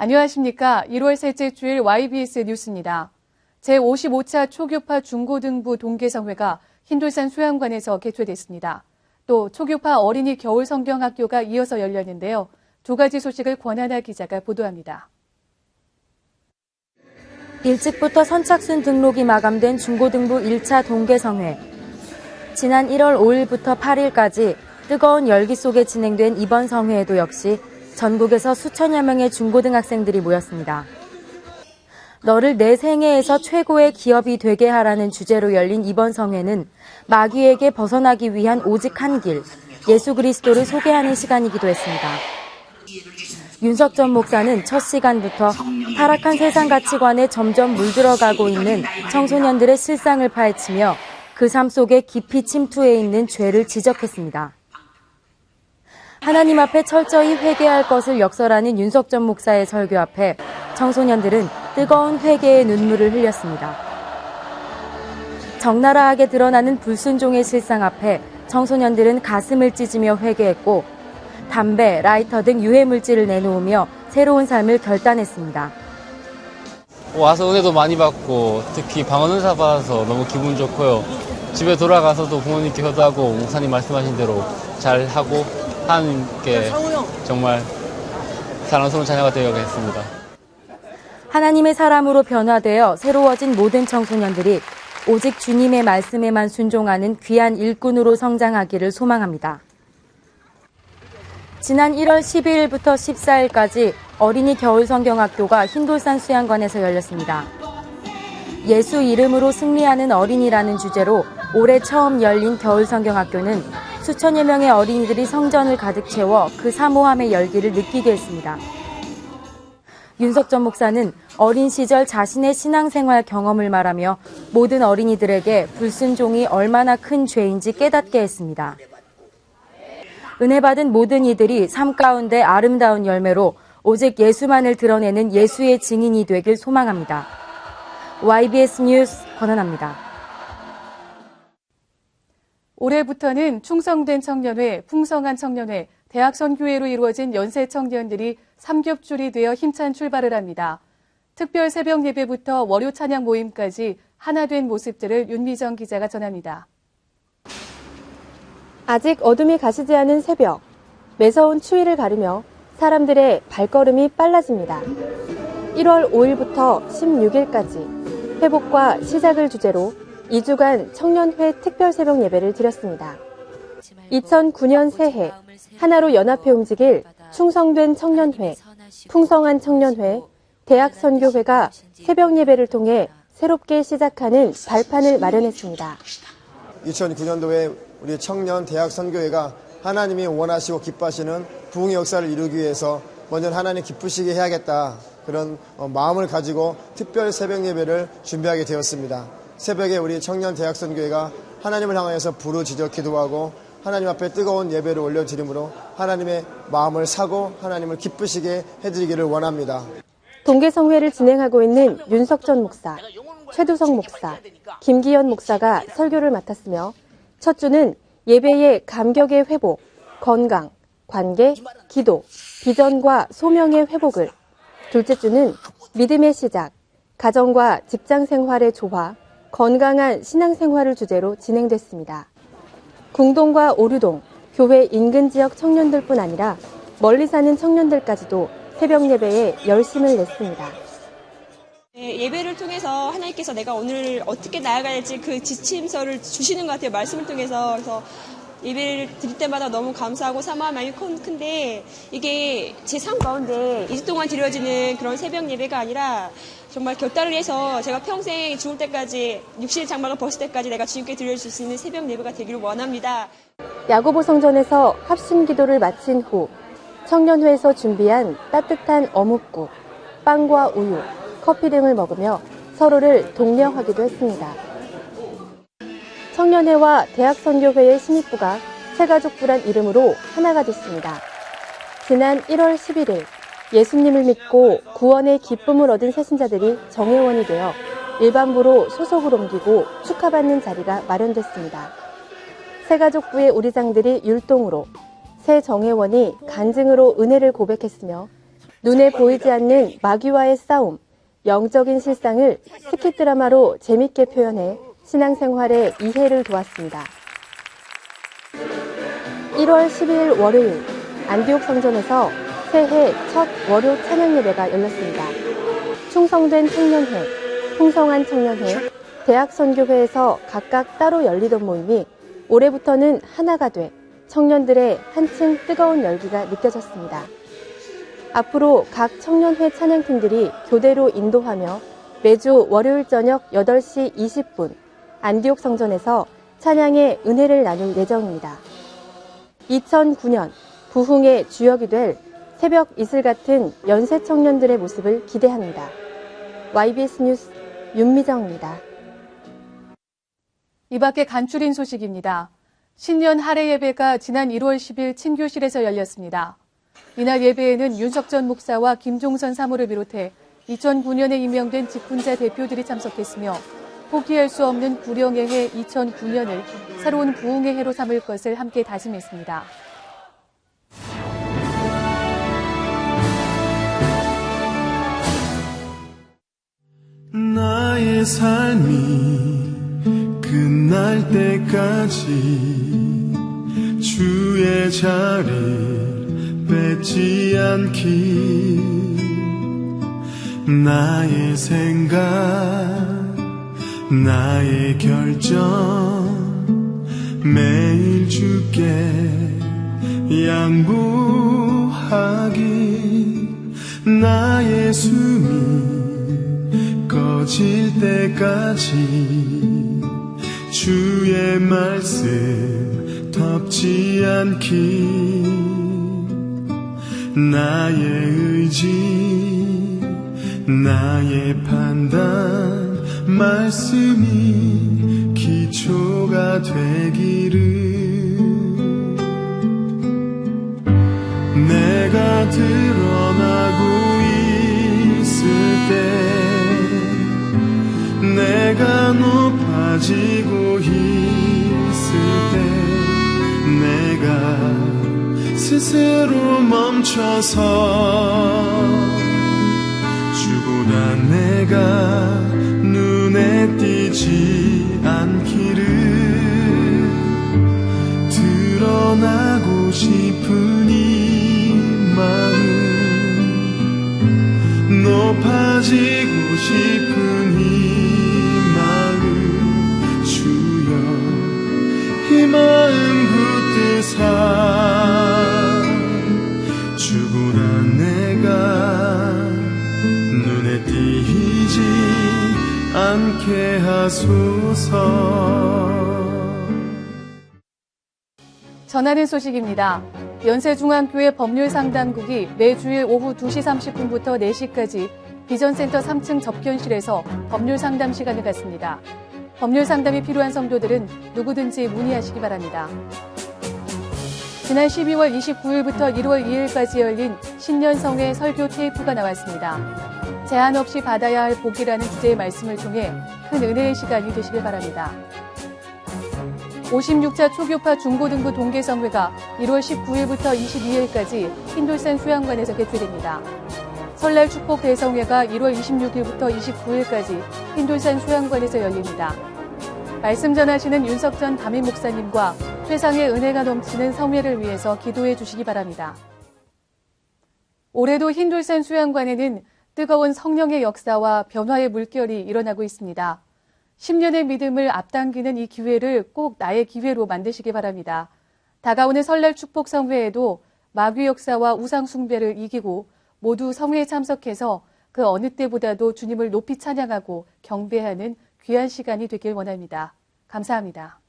안녕하십니까. 1월 셋째 주일 YBS 뉴스입니다. 제55차 초교파 중고등부 동계성회가 흰돌산 수양관에서 개최됐습니다. 또 초교파 어린이 겨울성경학교가 이어서 열렸는데요. 두 가지 소식을 권하나 기자가 보도합니다. 일찍부터 선착순 등록이 마감된 중고등부 1차 동계성회. 지난 1월 5일부터 8일까지 뜨거운 열기 속에 진행된 이번 성회에도 역시 전국에서 수천여 명의 중고등학생들이 모였습니다. 너를 내 생애에서 최고의 기업이 되게 하라는 주제로 열린 이번 성회는 마귀에게 벗어나기 위한 오직 한 길, 예수 그리스도를 소개하는 시간이기도 했습니다. 윤석전 목사는 첫 시간부터 타락한 세상 가치관에 점점 물들어가고 있는 청소년들의 실상을 파헤치며 그 삶 속에 깊이 침투해 있는 죄를 지적했습니다. 하나님 앞에 철저히 회개할 것을 역설하는 윤석전 목사의 설교 앞에 청소년들은 뜨거운 회개의 눈물을 흘렸습니다. 적나라하게 드러나는 불순종의 실상 앞에 청소년들은 가슴을 찢으며 회개했고 담배, 라이터 등 유해 물질을 내놓으며 새로운 삶을 결단했습니다. 와서 은혜도 많이 받고 특히 방언은사 받아서 너무 기분 좋고요. 집에 돌아가서도 부모님께 효도하고 목사님 말씀하신 대로 잘하고 하나님께 정말 사랑스러운 자녀가 되어가겠습니다. 하나님의 사람으로 변화되어 새로워진 모든 청소년들이 오직 주님의 말씀에만 순종하는 귀한 일꾼으로 성장하기를 소망합니다. 지난 1월 12일부터 14일까지 어린이 겨울성경학교가 흰돌산 수양관에서 열렸습니다. 예수 이름으로 승리하는 어린이라는 주제로 올해 처음 열린 겨울성경학교는 수천여 명의 어린이들이 성전을 가득 채워 그 사모함의 열기를 느끼게 했습니다. 윤석전 목사는 어린 시절 자신의 신앙생활 경험을 말하며 모든 어린이들에게 불순종이 얼마나 큰 죄인지 깨닫게 했습니다. 은혜 받은 모든 이들이 삶 가운데 아름다운 열매로 오직 예수만을 드러내는 예수의 증인이 되길 소망합니다. YBS 뉴스 권한아입니다. 올해부터는 충성된 청년회, 풍성한 청년회, 대학선교회로 이루어진 연세 청년들이 삼겹줄이 되어 힘찬 출발을 합니다. 특별 새벽 예배부터 월요 찬양 모임까지 하나 된 모습들을 윤미정 기자가 전합니다. 아직 어둠이 가시지 않은 새벽, 매서운 추위를 가르며 사람들의 발걸음이 빨라집니다. 1월 5일부터 16일까지 회복과 시작을 주제로 2주간 청년회 특별 새벽 예배를 드렸습니다. 2009년 새해 하나로 연합해 움직일 충성된 청년회, 풍성한 청년회, 대학선교회가 새벽 예배를 통해 새롭게 시작하는 발판을 마련했습니다. 2009년도에 우리 청년 대학선교회가 하나님이 원하시고 기뻐하시는 부흥의 역사를 이루기 위해서 먼저 하나님 기쁘시게 해야겠다. 그런 마음을 가지고 특별 새벽 예배를 준비하게 되었습니다. 새벽에 우리 청년 대학선교회가 하나님을 향하여서 부르짖어 기도하고 하나님 앞에 뜨거운 예배를 올려드림으로 하나님의 마음을 사고 하나님을 기쁘시게 해드리기를 원합니다. 동계성회를 진행하고 있는 윤석전 목사, 최두성 목사, 김기현 목사가 설교를 맡았으며 첫 주는 예배의 감격의 회복, 건강, 관계, 기도, 비전과 소명의 회복을, 둘째 주는 믿음의 시작, 가정과 직장 생활의 조화, 건강한 신앙생활을 주제로 진행됐습니다. 궁동과 오류동, 교회 인근 지역 청년들뿐 아니라 멀리 사는 청년들까지도 새벽 예배에 열심을 냈습니다. 예배를 통해서 하나님께서 내가 오늘 어떻게 나아가야 할지 그 지침서를 주시는 것 같아요. 말씀을 통해서. 그래서 예배를 드릴 때마다 너무 감사하고 사모함이 많이 큰데 이게 제 삶 가운데 2주 동안 드려지는 그런 새벽 예배가 아니라 정말 결단을 해서 제가 평생 죽을 때까지 육신의 장막을 벗을 때까지 내가 주님께 드려줄 수 있는 새벽 예배가 되기를 원합니다. 야고보 성전에서 합심 기도를 마친 후 청년회에서 준비한 따뜻한 어묵국, 빵과 우유, 커피 등을 먹으며 서로를 독려하기도 했습니다. 청년회와 대학선교회의 신입부가 새가족부란 이름으로 하나가 됐습니다. 지난 1월 11일 예수님을 믿고 구원의 기쁨을 얻은 새신자들이 정회원이 되어 일반부로 소속을 옮기고 축하받는 자리가 마련됐습니다. 새가족부의 우리장들이 율동으로 새 정회원이 간증으로 은혜를 고백했으며 눈에 보이지 않는 마귀와의 싸움, 영적인 실상을 스킷 드라마로 재밌게 표현해 신앙생활에 이해를 도왔습니다. 1월 12일 월요일 안디옥 성전에서 새해 첫 월요 찬양 예배가 열렸습니다. 충성된 청년회, 풍성한 청년회, 대학선교회에서 각각 따로 열리던 모임이 올해부터는 하나가 돼 청년들의 한층 뜨거운 열기가 느껴졌습니다. 앞으로 각 청년회 찬양팀들이 교대로 인도하며 매주 월요일 저녁 8시 20분 안디옥 성전에서 찬양의 은혜를 나눌 예정입니다. 2009년 부흥의 주역이 될 새벽 이슬 같은 연세 청년들의 모습을 기대합니다. YBS 뉴스 윤미정입니다. 이 밖에 간추린 소식입니다. 신년 할애 예배가 지난 1월 10일 친교실에서 열렸습니다. 이날 예배에는 윤석전 목사와 김종선 사모를 비롯해 2009년에 임명된 직분자 대표들이 참석했으며 포기할 수 없는 구령의 해 2009년을 새로운 부흥의 해로 삼을 것을 함께 다짐했습니다. 나의 삶이 끝날 때까지 주의 자리를 뺏지 않기 나의 생각 나의 결정 매일 주께 양보하기 나의 숨이 꺼질 때까지 주의 말씀 덮지 않기 나의 의지 나의 판단 말씀이 기초가 되기를 내가 드러나고 있을 때 내가 높아지고 있을 때 내가 스스로 멈춰서 주보다 내가 눈에 띄지 않기를 드러나고 싶은 이 마음 높아지고 싶은 이 마음 주여 이 마음 붙드사 주보다 내가 눈에 띄지 않게 하소서. 전하는 소식입니다. 연세중앙교회 법률상담국이 매주일 오후 2시 30분부터 4시까지 비전센터 3층 접견실에서 법률상담 시간을 갖습니다. 법률상담이 필요한 성도들은 누구든지 문의하시기 바랍니다. 지난 12월 29일부터 1월 2일까지 열린 신년성회 설교 테이프가 나왔습니다. 제한 없이 받아야 할 복이라는 주제의 말씀을 통해 큰 은혜의 시간이 되시길 바랍니다. 56차 초교파 중고등부 동계성회가 1월 19일부터 22일까지 흰돌산 수양관에서 개최됩니다. 설날 축복 대성회가 1월 26일부터 29일까지 흰돌산 수양관에서 열립니다. 말씀 전하시는 윤석전 담임 목사님과 최상의 은혜가 넘치는 성회를 위해서 기도해 주시기 바랍니다. 올해도 흰돌산 수양관에는 뜨거운 성령의 역사와 변화의 물결이 일어나고 있습니다. 10년의 믿음을 앞당기는 이 기회를 꼭 나의 기회로 만드시기 바랍니다. 다가오는 설날 축복 성회에도 마귀 역사와 우상 숭배를 이기고 모두 성회에 참석해서 그 어느 때보다도 주님을 높이 찬양하고 경배하는 귀한 시간이 되길 원합니다. 감사합니다.